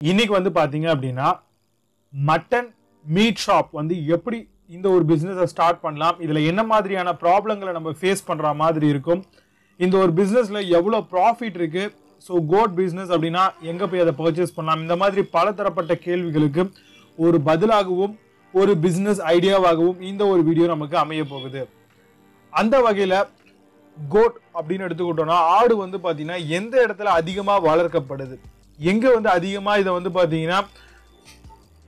இன்னைக்கு வந்து பாத்தீங்க அப்படின்னா மட்டன் மீட் ஷாப் வந்து எப்படி இந்த ஒரு பிசினஸை ஸ்டார்ட் பண்ணலாம், இதுல என்ன மாதிரியான ப்ராப்ளங்களை நம்ம ஃபேஸ் பண்ற மாதிரி இருக்கும், இந்த ஒரு பிசினஸ்ல எவ்வளவு ப்ராஃபிட் இருக்கு, ஸோ கோட் பிசினஸ் அப்படின்னா எங்க போய் அதை பர்ச்சேஸ் பண்ணலாம், இந்த மாதிரி பலதரப்பட்ட கேள்விகளுக்கு ஒரு பதிலாகவும் ஒரு பிசினஸ் ஐடியாவாகவும் இந்த ஒரு வீடியோ நமக்கு அமைய போகுது. அந்த வகையில கோட் அப்படின்னு எடுத்துக்கிட்டோம்னா ஆடு வந்து பாத்தீங்கன்னா எந்த இடத்துல அதிகமா வளர்க்கப்படுது, எங்க வந்து அதிகமா இதை வந்து பாத்தீங்கன்னா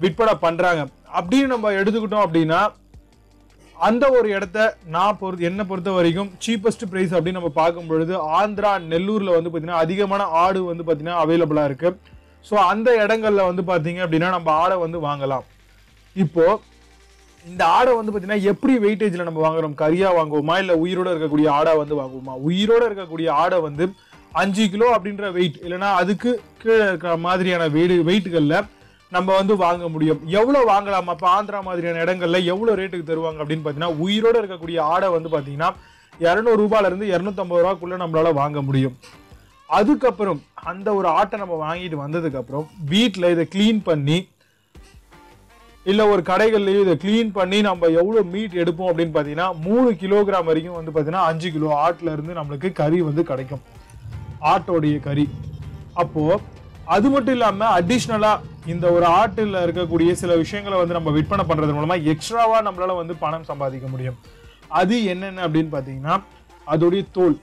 விற்பனை பண்றாங்க அப்படின்னு நம்ம எடுத்துக்கிட்டோம் அப்படின்னா அந்த ஒரு இடத்த என்ன பொறுத்த வரைக்கும் சீப்பஸ்ட் பிரைஸ் அப்படின்னு நம்ம பார்க்கும் பொழுது ஆந்திரா நெல்லூர்ல வந்து பாத்தீங்கன்னா அதிகமான ஆடு வந்து பாத்தீங்கன்னா அவைலபிளா இருக்கு. ஸோ அந்த இடங்கள்ல வந்து பாத்தீங்க அப்படின்னா நம்ம ஆடை வந்து வாங்கலாம். இப்போ இந்த ஆடை வந்து பாத்தீங்கன்னா எப்படி வெயிட்டேஜ்ல நம்ம வாங்குறோம், கறியா வாங்குவோமா இல்ல உயிரோட இருக்கக்கூடிய ஆடா வந்து வாங்குவோமா? உயிரோட இருக்கக்கூடிய ஆடை வந்து 5 கிலோ அப்படின்ற வெயிட் இல்லைன்னா அதுக்கு கீழே இருக்கிற மாதிரியான வெயிட்டுகள்ல நம்ம வந்து வாங்க முடியும். எவ்வளவு வாங்கலாம்? அப்ப ஆந்திரா மாதிரியான இடங்கள்ல எவ்வளவு ரேட்டுக்கு தருவாங்க அப்படின்னு பாத்தீங்கன்னா உயிரோட இருக்கக்கூடிய ஆடை வந்து பாத்தீங்கன்னா 200 ரூபாயில இருந்து 250 ரூபாய்க்குள்ள நம்மளால வாங்க முடியும். அதுக்கப்புறம் அந்த ஒரு ஆட்டை நம்ம வாங்கிட்டு வந்ததுக்கு அப்புறம் வீட்டுல இதை கிளீன் பண்ணி இல்ல ஒரு கடைகள்லயும் இதை கிளீன் பண்ணி நம்ம எவ்வளவு மீட் எடுப்போம் அப்படின்னு பாத்தீங்கன்னா 3 கிலோகிராம் வரைக்கும் வந்து பாத்தீங்கன்னா 5 கிலோ ஆட்டுல இருந்து நம்மளுக்கு கறி வந்து கிடைக்கும், ஆட்டோடைய கறி. அப்போ அது மட்டும் இல்லாம அடிஷ்னலா இந்த ஒரு ஆட்டுல இருக்கக்கூடிய சில விஷயங்களை வந்து நம்ம விற்பனை பண்றது மூலமா எக்ஸ்ட்ராவா நம்மளால வந்து பணம் சம்பாதிக்க முடியும். அது என்னென்ன அப்படின்னு பாத்தீங்கன்னா அதோடைய தோல்.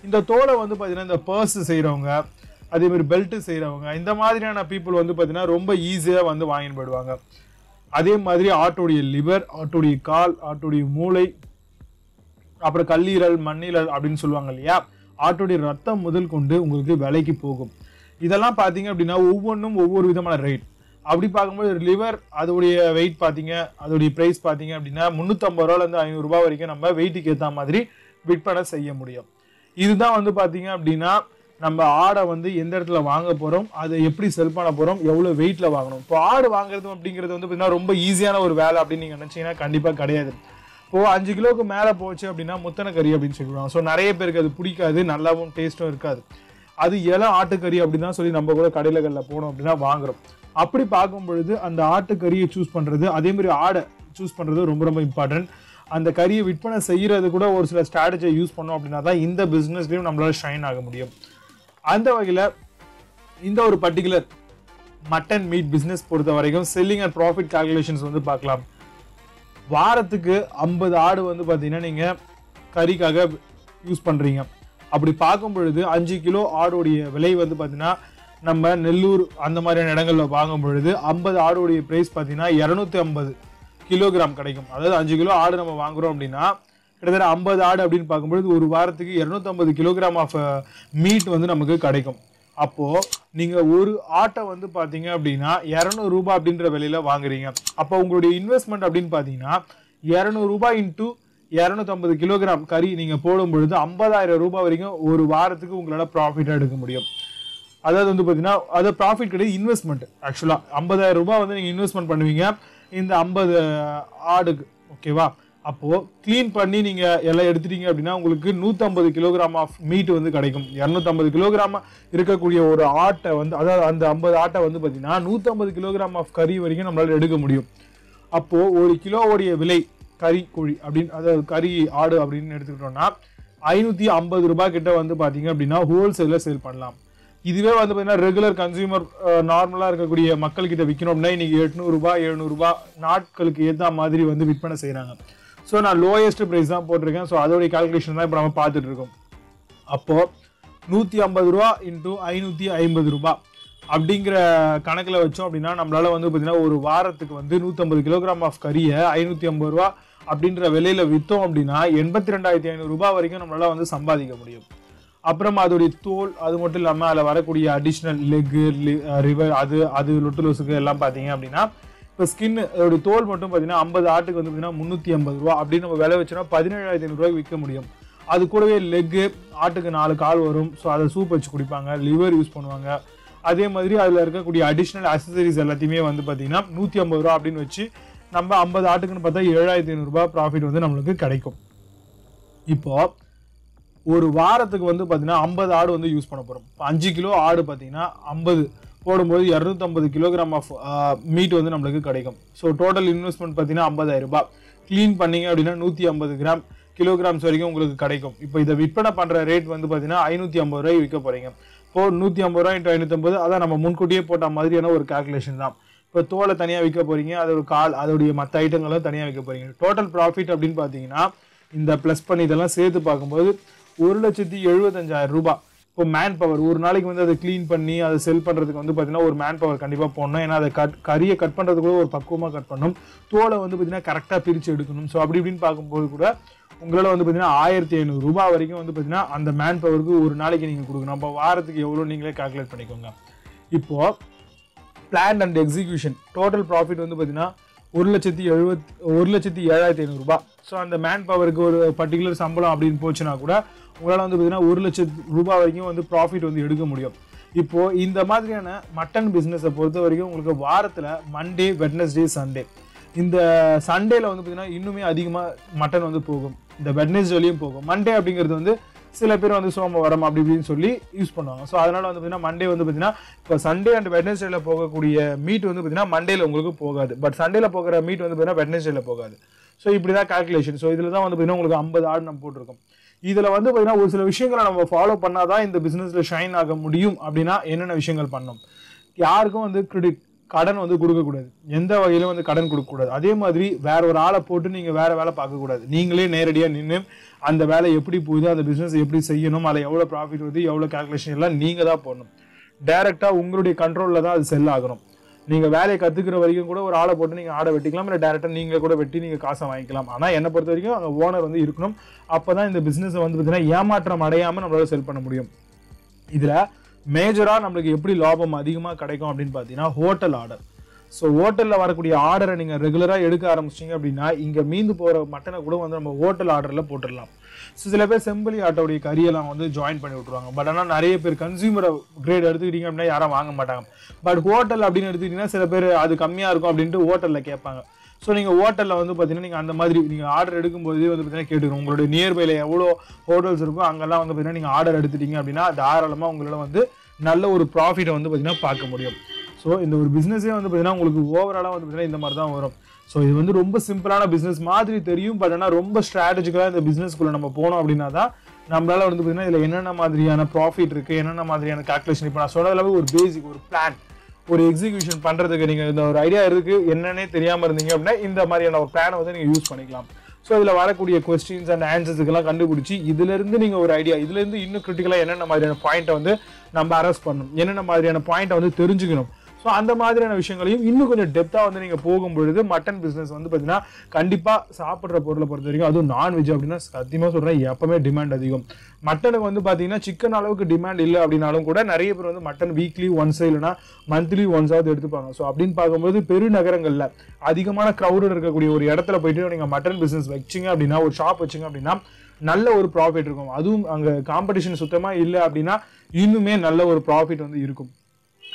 இந்த தோலை வந்து பாத்தீங்கன்னா இந்த பர்ஸ் செய்யறவங்க, அதே மாதிரி பெல்ட் செய்யறவங்க, இந்த மாதிரியான பீப்புள் வந்து பாத்தீங்கன்னா ரொம்ப ஈஸியா வந்து வாங்கிட்டு போயிடுவாங்க. அதே மாதிரி ஆட்டோடைய லிவர், ஆட்டோடைய கால், ஆட்டோடைய மூளை, அப்புறம் கல்லீரல், மண்ணீரல் அப்படின்னு சொல்லுவாங்க இல்லையா, ஆட்டோடைய ரத்தம் முதல் கொண்டு உங்களுக்கு விலைக்கு போகும். இதெல்லாம் பாத்தீங்க அப்படின்னா ஒவ்வொன்றும் ஒவ்வொரு விதமான ரேட். அப்படி பார்க்கும்போது லிவர் அதோடைய வெயிட் பாத்தீங்க, அதோடைய பிரைஸ் பாத்தீங்க அப்படின்னா 350 ரூபாயில இருந்து 500 ரூபாய் வரைக்கும் நம்ம வெயிட்டுக்கு ஏற்ற மாதிரி விற்பனை செய்ய முடியும். இதுதான் வந்து பாத்தீங்க அப்படின்னா நம்ம ஆடை வந்து எந்த இடத்துல வாங்க போறோம், அதை எப்படி செல் பண்ண போறோம், எவ்வளவு வெயிட்ல வாங்கணும். இப்போ ஆடு வாங்குறது அப்படிங்கிறது வந்து பாத்தீங்கன்னா ரொம்ப ஈஸியான ஒரு வேலை அப்படின்னு நீங்க நினைச்சீங்கன்னா கண்டிப்பா கிடையாது. இப்போ 5 கிலோக்கு மேல போச்சு அப்படின்னா முத்தனை கறி அப்படின்னு சொல்லுவாங்க. ஸோ நிறைய பேருக்கு அது பிடிக்காது, நல்லாவும் டேஸ்டும் இருக்காது. அது இளம் ஆட்டுக்கறி அப்படின்னு தான் சொல்லி நம்ம கூட கடைகளில் போனோம் அப்படின்னா வாங்குறோம். அப்படி பார்க்கும் பொழுது அந்த ஆட்டுக்கறியை சூஸ் பண்றது, அதே மாதிரி ஆடை சூஸ் பண்றது ரொம்ப ரொம்ப இம்பார்ட்டன்ட். அந்த கறியை விற்பனை செய்யறது கூட ஒரு சில ஸ்ட்ராட்டஜியை யூஸ் பண்ணோம் அப்படின்னா தான் இந்த பிசினஸ்லயும் நம்மளால ஷைன் ஆக முடியும். அந்த வகையில இந்த ஒரு பர்டிகுலர் மட்டன் மீட் பிசினஸ் பொறுத்த வரைக்கும் செல்லிங் அண்ட் ப்ராஃபிட் கால்குலேஷன்ஸ் வந்து பார்க்கலாம். வாரத்துக்கு 50 ஆடு வந்து பாத்தீங்கன்னா நீங்க கறிக்காக யூஸ் பண்றீங்க. அப்படி பார்க்கும் பொழுது 5 கிலோ ஆடோடைய விலை வந்து பாத்தீங்கன்னா நம்ம நெல்லூர் அந்த மாதிரியான இடங்கள்ல வாங்கும் பொழுது 50 ஆடோடைய பிரைஸ் பாத்தீங்கன்னா 250 கிலோகிராம் கிடைக்கும். அதாவது 5 கிலோ ஆடு நம்ம வாங்குறோம் அப்படின்னா கிட்டத்தட்ட 50 ஆடு அப்படின்னு பார்க்கும்பொழுது ஒரு வாரத்துக்கு 250 கிலோகிராம் ஆஃப் மீட் வந்து நமக்கு கிடைக்கும். அப்போ நீங்க ஒரு ஆட்டை வந்து பாத்தீங்க அப்படின்னா 200 ரூபாய் அப்படின்ற விலையில வாங்குறீங்க. அப்போ உங்களுடைய இன்வெஸ்ட்மெண்ட் அப்படின்னு பாத்தீங்கன்னா 200 ரூபாய் இன்டூ 250 கிலோகிராம் கறி நீங்க போடும் பொழுது 50,000 ரூபாய் வரைக்கும் ஒரு வாரத்துக்கு உங்களால ப்ராஃபிட்டா எடுக்க முடியும். அதாவது வந்து பாத்தீங்கன்னா அது ப்ராஃபிட் கிடையாது, இன்வெஸ்ட்மெண்ட். ஆக்சுவலா 50,000 ரூபாய் வந்து நீங்க இன்வெஸ்ட்மெண்ட் பண்ணுவீங்க இந்த 50 ஆடுக்கு, ஓகேவா? அப்போ கிளீன் பண்ணி நீங்க எல்லாம் எடுத்துட்டீங்க அப்படின்னா உங்களுக்கு 150 கிலோகிராம் ஆஃப் மீட் வந்து கிடைக்கும். 250 கிலோகிராம் இருக்கக்கூடிய ஒரு ஆட்டை வந்து, அதாவது அந்த 50 ஆட்டை வந்து பாத்தீங்கன்னா 150 கிலோகிராம் ஆஃப் கறி வரைக்கும் நம்மளால எடுக்க முடியும். அப்போ ஒரு கிலோவுடைய விலை கறி கோழி அப்படின்னு, அதாவது கறி ஆடு அப்படின்னு எடுத்துக்கிட்டோம்னா 550 ரூபாய் கிட்ட வந்து பாத்தீங்க அப்படின்னா ஹோல்சேல்ல சேல் பண்ணலாம். இதுவே வந்து பாத்தீங்கன்னா ரெகுலர் கன்சியூமர் நார்மலா இருக்கக்கூடிய மக்கள் கிட்ட விற்கணும் அப்படின்னா இன்னைக்கு 800 ரூபாய் 700 ரூபாய் நாட்களுக்கு ஏற்ற மாதிரி வந்து விற்பனை செய்யறாங்க. ஸோ நான் லோயஸ்ட் பிரைஸ் தான் போட்டிருக்கேன். ஸோ அதோடைய கால்குலேஷன் தான் இப்போ நம்ம பார்த்துட்டு இருக்கோம். அப்போ 150 ரூபா இன்டூ 550 ரூபாய் அப்படிங்கிற கணக்கில் வச்சோம் அப்படின்னா நம்மளால வந்து பார்த்தீங்கன்னா ஒரு வாரத்துக்கு வந்து 150 கிலோகிராம் ஆஃப் கறியை 550 ரூபா அப்படின்ற விலையில விற்றோம் அப்படின்னா 82,500 ரூபாய் வரைக்கும் நம்மளால வந்து சம்பாதிக்க முடியும். அப்புறம் அதோடைய தோல், அது மட்டும் இல்லாமல் அதில் வரக்கூடிய அடிஷ்னல் லெக்கு, ரிவர், அது லொட்டு லொசுக்கு எல்லாம் பார்த்தீங்க அப்படின்னா இப்போ ஸ்கின் அதோடைய தோல் மட்டும் பார்த்தீங்கன்னா 50 ஆட்டுக்கு வந்து பார்த்தீங்கன்னா 350 ரூபா அப்படின்னு நம்ம விலை வச்சோன்னா 17,500 ரூபாய்க்கு விற்க முடியும். அது கூடவே லெக்கு, ஆட்டுக்கு 4 கால் வரும். ஸோ அதை சூப் வச்சு குடிப்பாங்க, லிவர் யூஸ் பண்ணுவாங்க. அதே மாதிரி அதில் இருக்கக்கூடிய அடிஷ்னல் அக்சசரிஸ் எல்லாத்தையுமே வந்து பார்த்தீங்கன்னா 150 ரூபா அப்படின்னு வச்சு நம்ம 50 ஆட்டுக்குன்னு பார்த்தா 7,500 ரூபாய் ப்ராஃபிட் வந்து நம்மளுக்கு கிடைக்கும். இப்போ ஒரு வாரத்துக்கு வந்து பார்த்தீங்கன்னா 50 ஆடு வந்து யூஸ் பண்ண போகிறோம். 5 கிலோ ஆடு பார்த்தீங்கன்னா 50 போடும்போது 250 கிலோகிராம் ஆஃப் மீட் வந்து நம்மளுக்கு கிடைக்கும். ஸோ டோட்டல் இன்வெஸ்ட்மெண்ட் பார்த்தீங்கன்னா 50,000 ரூபாய். க்ளீன் பண்ணீங்க அப்படின்னா 150 கிலோகிராம்ஸ் வரைக்கும் உங்களுக்கு கிடைக்கும். இப்போ இதை விற்பனை பண்ணுற ரேட் வந்து பார்த்தீங்கன்னா 550 ரூபாய் விற்க போகிறீங்க. இப்போ 150 ரூபாய் × 550 அதான் நம்ம முன்கூட்டியே போட்ட மாதிரியான ஒரு கால்குலேஷன் தான். இப்போ தோலை தனியாக விற்க போகிறீங்க, அதோட அதோடைய மற்ற ஐட்டங்களும் தனியாக விற்க போகிறீங்க. டோட்டல் ப்ராஃபிட் அப்படின்னு பார்த்தீங்கன்னா இந்த ப்ளஸ் பண்ணி இதெல்லாம் சேர்த்து பார்க்கும்போது 1,75,000 ரூபாய். இப்போ மேன் பவர் ஒரு நாளைக்கு வந்து அதை க்ளீன் பண்ணி அதை செல் பண்ணுறதுக்கு வந்து பார்த்தீங்கன்னா ஒரு மேன் பவர் கண்டிப்பாக போடணும். ஏன்னா அதை கறியை கட் பண்ணுறதுக்கு கூட ஒரு பக்குவமாக கட் பண்ணணும். தோலை வந்து பார்த்தீங்கன்னா கரெக்டாக பிரித்து எடுக்கணும். ஸோ அப்படி இப்படின்னு பார்க்கும்போது கூட உங்களால் வந்து பார்த்தீங்கன்னா 1,500 ரூபாய் வரைக்கும் வந்து பார்த்தீங்கன்னா அந்த மேன் பவருக்கு ஒரு நாளைக்கு நீங்கள் கொடுக்கணும். அப்போ வாரத்துக்கு எவ்வளோ நீங்களே கால்குலேட் பண்ணிக்கோங்க. இப்போது plan and execution total profit வந்து பார்த்தீங்கன்னா 1,07,500 ரூபாய். ஸோ அந்த மேன் பவருக்கு ஒரு பர்டிகுலர் சம்பளம் அப்படின்னு போச்சுன்னா கூட உங்களால் வந்து பார்த்தீங்கன்னா 1,00,000 ரூபாய் வரைக்கும் வந்து ப்ராஃபிட் வந்து எடுக்க முடியும். இப்போது இந்த மாதிரியான மட்டன் பிஸ்னஸை பொறுத்த வரைக்கும் உங்களுக்கு வாரத்தில் மண்டே, வெட்னஸ்டே, சண்டே, இந்த சண்டேல வந்து பார்த்தீங்கன்னா இன்னுமே அதிகமாக மட்டன் வந்து போகும். இந்த வெட்னஸ்டேலையும் போகும். மண்டே அப்படிங்கிறது வந்து சில பேர் வந்து சோமவாரம் அப்படி இப்படின்னு சொல்லி யூஸ் பண்ணுவாங்க. ஸோ அதனால வந்து பார்த்தீங்கன்னா மண்டே வந்து பார்த்தீங்கன்னா இப்போ சண்டே அண்ட் வெட்னஸ்டேல போகக்கூடிய மீட் வந்து பார்த்தீங்கன்னா மண்டேல உங்களுக்கு போகாது. பட் சண்டேல போகிற மீட் வந்து பார்த்தீங்கன்னா வெட்னஸ்டேல போகாது. ஸோ இப்படி தான் கால்குலேஷன். ஸோ இதில் தான் வந்து பார்த்தீங்கன்னா உங்களுக்கு 50 ஆடு நம்ம போட்டிருக்கோம். இதில் வந்து பார்த்தீங்கன்னா ஒரு சில விஷயங்களை நம்ம ஃபாலோ பண்ணாதான் இந்த பிஸ்னஸில் ஷைன் ஆக முடியும். அப்படின்னா என்னென்ன விஷயங்கள் பண்ணணும்? யாருக்கும் வந்து கடன் வந்து கொடுக்கக்கூடாது. எந்த வகையிலும் வந்து கடன் கொடுக்கக்கூடாது. அதே மாதிரி வேற ஒரு ஆளை போட்டு நீங்கள் வேற வேலை பார்க்கக்கூடாது. நீங்களே நேரடியாக நின்று அந்த வேலை எப்படி போகுது, அந்த பிஸ்னஸ் எப்படி செய்யணும், அதில் எவ்வளோ ப்ராஃபிட் வருது, எவ்வளோ கால்குலேஷன் எல்லாம் நீங்கள் தான் போடணும். டைரெக்டாக உங்களுடைய கண்ட்ரோலில் தான் அது செல் ஆகணும். நீங்கள் வேலையை கற்றுக்கிற வரைக்கும் கூட ஒரு ஆளை போட்டு நீங்கள் ஆடை வெட்டிக்கலாம், இல்லை டேரெக்டாக நீங்கள் கூட வெட்டி நீங்கள் காசை வாங்கிக்கலாம். ஆனால் என்னை பொறுத்த வரைக்கும் அங்கே ஓனர் வந்து இருக்கணும். அப்போ தான் இந்த பிஸ்னஸை வந்து பார்த்தீங்கன்னா ஏமாற்றம் அடையாமல் நம்மளால செல் பண்ண முடியும். இதில் மேஜராக நம்மளுக்கு எப்படி லாபம் அதிகமாக கிடைக்கும் அப்படின்னு பார்த்தீங்கன்னா ஹோட்டல் ஆர்டர். ஸோ ஹோட்டலில் வரக்கூடிய ஆர்டரை நீங்கள் ரெகுலராக எடுக்க ஆரம்பிச்சிங்க அப்படின்னா இங்கே மீந்து போகிற மட்டனை கூட வந்து நம்ம ஹோட்டல் ஆர்டரில் போட்டுடலாம். ஸோ சில பேர் செம்பலி ஆட்டோடைய கறியெல்லாம் வந்து ஜாயின் பண்ணி விட்ருவாங்க. பட் ஆனால் நிறைய பேர் கன்சியூமர் கிரேட் எடுத்துக்கிட்டீங்க அப்படின்னா யாரும் வாங்க மாட்டாங்க. பட் ஹோட்டல் அப்படின்னு எடுத்துக்கிட்டிங்கன்னா சில பேர் அது கம்மியாக இருக்கும் அப்படின்ட்டு ஹோட்டலில் கேட்பாங்க. ஸோ நீங்கள் ஹோட்டலில் வந்து பார்த்தீங்கன்னா நீங்கள் அந்த மாதிரி நீங்கள் ஆர்டர் எடுக்கும்போது வந்து பார்த்தீங்கன்னா கேட்டுக்கணும். உங்களுடைய நியர்பையில் எவ்வளோ ஹோட்டல்ஸ் இருக்கோ அங்கெல்லாம் வந்து பார்த்தீங்கன்னா நீங்கள் ஆர்டர் எடுத்துட்டீங்க அப்படின்னா தாராளமாக உங்களால் வந்து நல்ல ஒரு ப்ராஃபிட்டை வந்து பார்த்தீங்கன்னா பார்க்க முடியும். ஸோ இந்த ஒரு பிஸ்னஸே வந்து பார்த்தீங்கன்னா உங்களுக்கு ஓவராலாக வந்து பார்த்தீங்கன்னா இந்த மாதிரி தான் வரும். ஸோ இது வந்து ரொம்ப சிம்பிளான பிஸ்னஸ் மாதிரி தெரியும். பட் ஆனால் ரொம்ப ஸ்ட்ராட்டஜிக்கலாக இந்த பிஸ்னஸ்க்குள்ளே நம்ம போனோம் அப்படின்னா தான் நம்மளால வந்து பார்த்தீங்கன்னா இதில் என்னென்ன மாதிரியான ப்ராஃபிட் இருக்குது, என்னென்ன மாதிரியான கால்குலேஷன். இப்போ நான் சொன்னதுல ஒரு பேசிக் ஒரு பிளான், ஒரு எக்ஸிக்யூஷன் பண்ணுறதுக்கு நீங்கள் இந்த ஒரு ஐடியா இருக்குது என்னன்னே தெரியாமல் இருந்தீங்க அப்படின்னா இந்த மாதிரியான ஒரு பிளானை வந்து நீங்கள் யூஸ் பண்ணிக்கலாம். ஸோ இதில் வரக்கூடிய கொஸ்டின்ஸ் அண்ட் ஆன்சர்ஸுக்கெல்லாம் கண்டுபிடிச்சி இதுலேருந்து நீங்கள் ஒரு ஐடியா, இதுலேருந்து இன்னும் கிரிட்டிக்கலாக என்னென்ன மாதிரியான பாயிண்ட்டை வந்து நம்ம அரெஸ்ட் பண்ணணும், என்னென்ன மாதிரியான பாயிண்ட்டை வந்து தெரிஞ்சுக்கணும். ஸோ அந்த மாதிரியான விஷயங்களையும் இன்னும் கொஞ்சம் டெப்த்தாக வந்து நீங்கள் போகும்பொழுது மட்டன் பிஸ்னஸ் வந்து பார்த்தீங்கன்னா கண்டிப்பாக சாப்பிட்ற பொருளை பொறுத்த வரைக்கும் அதுவும் நான்வெஜ் அப்படின்னா சத்தியமாக சொல்கிறேன் எப்பவுமே டிமாண்ட் அதிகம். மட்டனுக்கு வந்து பார்த்தீங்கன்னா சிக்கன் அளவுக்கு டிமாண்ட் இல்லை அப்படின்னாலும் கூட நிறைய பேர் வந்து மட்டன் வீக்லி ஒன்ஸ் இல்லைனா மந்த்லி ஒன்ஸாவது எடுத்துப்பாங்க. ஸோ அப்படின்னு பார்க்கும்போது பெருநகரங்களில் அதிகமான க்ரௌடட் இருக்கக்கூடிய ஒரு இடத்துல போயிட்டு நீங்கள் மட்டன் பிஸ்னஸ் வச்சிங்க அப்படின்னா, ஒரு ஷாப் வச்சிங்க அப்படின்னா நல்ல ஒரு ப்ராஃபிட் இருக்கும். அதுவும் அங்கே காம்படிஷன் சுத்தமாக இல்லை அப்படின்னா இன்னுமே நல்ல ஒரு ப்ராஃபிட் வந்து இருக்கும்.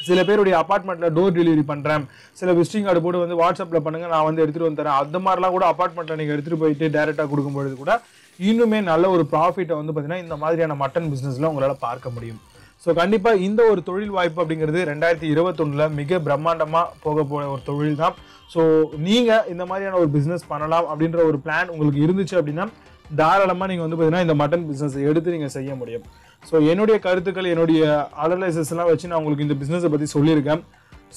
சில பேருடைய அப்பார்ட்மெண்ட்டில் டோர் டெலிவரி பண்ணுறேன், சில விசிட்டிங் கார்டு போட்டு வந்து வாட்ஸ்அப்பில் பண்ணுங்கள் நான் வந்து எடுத்துகிட்டு வந்து தரேன், அந்த மாதிரிலாம் கூட அப்பார்ட்மெண்ட்டில் நீங்கள் எடுத்துகிட்டு போயிட்டு டேரெக்டாக கொடுக்கும்பொழுது கூட இன்னுமே நல்ல ஒரு ப்ராஃபிட்டை வந்து பார்த்தீங்கன்னா இந்த மாதிரியான மட்டன் பிஸ்னஸில் உங்களால் பார்க்க முடியும். ஸோ கண்டிப்பாக இந்த ஒரு தொழில் வாய்ப்பு அப்படிங்கிறது 2021 மிக பிரம்மாண்டமாக போக போகிற ஒரு தொழில் தான். ஸோ நீங்கள் இந்த மாதிரியான ஒரு பிஸ்னஸ் பண்ணலாம் அப்படின்ற ஒரு பிளான் உங்களுக்கு இருந்துச்சு அப்படின்னா தாராளமாக நீங்கள் வந்து பார்த்தீங்கன்னா இந்த மட்டன் பிஸ்னஸை எடுத்து நீங்கள் செய்ய முடியும். ஸோ என்னுடைய கருத்துக்கள், என்னுடைய அனலைசஸ்லாம் வச்சு நான் உங்களுக்கு இந்த பிஸ்னஸை பற்றி சொல்லியிருக்கேன்.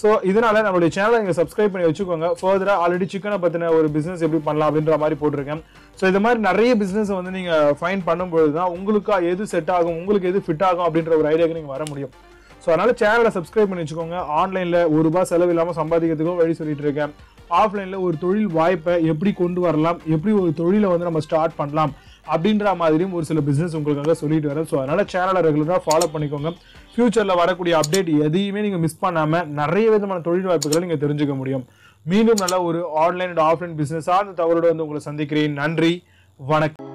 ஸோ இதனால் நம்மளுடைய சேனலை நீங்கள் சப்ஸ்கிரைப் பண்ணி வச்சுக்கோங்க. ஃபர்தராக ஆல்ரெடி சிக்கனை பற்றின ஒரு பிஸ்னஸ் எப்படி பண்ணலாம் அப்படின்ற மாதிரி போட்டிருக்கேன். ஸோ இது மாதிரி நிறைய பிஸ்னஸை வந்து நீங்கள் ஃபைன் பண்ணும்பொழுது தான் உங்களுக்கு எது செட் ஆகும், உங்களுக்கு எது ஃபிட் ஆகும் அப்படின்ற ஒரு ஐடியாவுக்கு நீங்கள் வர முடியும். ஸோ அதனால் சேனலை சப்ஸ்கிரைப் பண்ணி வச்சுக்கோங்க. ஆன்லைனில் ₹1 செலவு இல்லாமல் சம்பாதிக்கிறதுக்கும் வழி சொல்லிட்டு இருக்கேன். ஆஃப்லைனில் ஒரு தொழில் வாய்ப்பை எப்படி கொண்டு வரலாம், எப்படி ஒரு தொழிலை வந்து நம்ம ஸ்டார்ட் பண்ணலாம் அப்படின்ற மாதிரியும் ஒரு சில பிஸ்னஸ் உங்களுக்காக சொல்லிட்டு வரேன். ஸோ அதனால் சேனலை ரெகுலராக ஃபாலோ பண்ணிக்கோங்க. ஃபியூச்சரில் வரக்கூடிய அப்டேட் எதையுமே நீங்கள் மிஸ் பண்ணாமல் நிறைய விதமான தொழில் வாய்ப்புகளை நீங்கள் தெரிஞ்சுக்க முடியும். மீண்டும் நல்ல ஒரு ஆன்லைன் அண்ட் ஆஃப்லைன் பிஸ்னஸாக அந்த தகவலோடு வந்து உங்களை சந்திக்கிறேன். நன்றி, வணக்கம்.